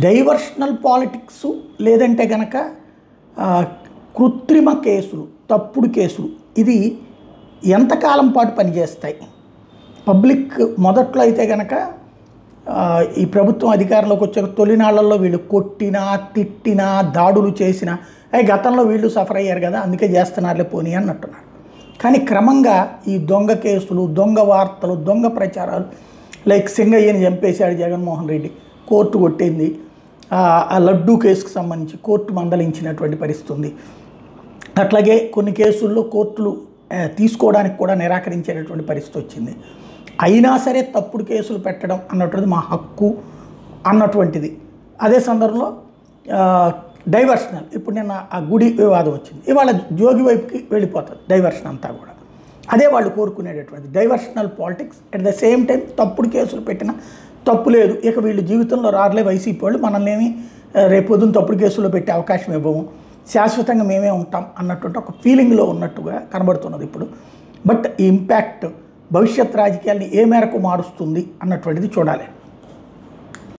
Diversional politics లేదంటే గనక కృత్రిమ కేసులు, తప్పుడు కేసులు ఇది ఎంతకాలం పాటు పనిచేస్తాయి? పబ్లిక్ మొదట్లో అయితే గనక ఈ ప్రభుత్వం అధికారంలోకి వచ్చే తొలినాళ్లలో వీళ్ళు కొట్టినా, తిట్టినా, దాడులు చేసినా గతంలో వీళ్ళు సఫర్ అయ్యారు కదా అందుకే చేస్తున్నారులే పోనీ అన్నట్టున్నారు. కానీ క్రమంగా ఈ దొంగ కేసులు, దొంగ వార్తలు, దొంగ ప్రచారాలు, లైక్ సింగయ్యని చంపేశాడు జగన్మోహన్ రెడ్డి, కోర్టు కొట్టింది. ఆ లడ్డూ కేసుకు సంబంధించి కోర్టు మందలించినటువంటి పరిస్థితి ఉంది. అట్లాగే కొన్ని కేసుల్లో కోర్టులు తీసుకోవడానికి కూడా నిరాకరించేటటువంటి పరిస్థితి వచ్చింది. అయినా సరే తప్పుడు కేసులు పెట్టడం అన్నటువంటిది మా హక్కు అన్నటువంటిది. అదే సందర్భంలో డైవర్షనల్, ఇప్పుడు నిన్న ఆ గుడి వివాదం వచ్చింది, ఇవాళ జోగి వైపుకి వెళ్ళిపోతుంది డైవర్షన్ అంతా కూడా. అదే వాళ్ళు కోరుకునేటటువంటి diversional politics. At the same time తప్పుడు కేసులు పెట్టినా తప్పు లేదు, ఇక వీళ్ళు జీవితంలో రారులే వైసీపీ వాళ్ళు, మనల్ని ఏమి రేపొద్దున తప్పుడు కేసుల్లో పెట్టే అవకాశం ఇవ్వము, శాశ్వతంగా మేమే ఉంటాం అన్నటువంటి ఒక ఫీలింగ్లో ఉన్నట్టుగా కనబడుతున్నది ఇప్పుడు. బట్ ఈ ఇంపాక్ట్ భవిష్యత్ రాజకీయాల్ని ఏ మేరకు మారుస్తుంది అన్నటువంటిది చూడాలి.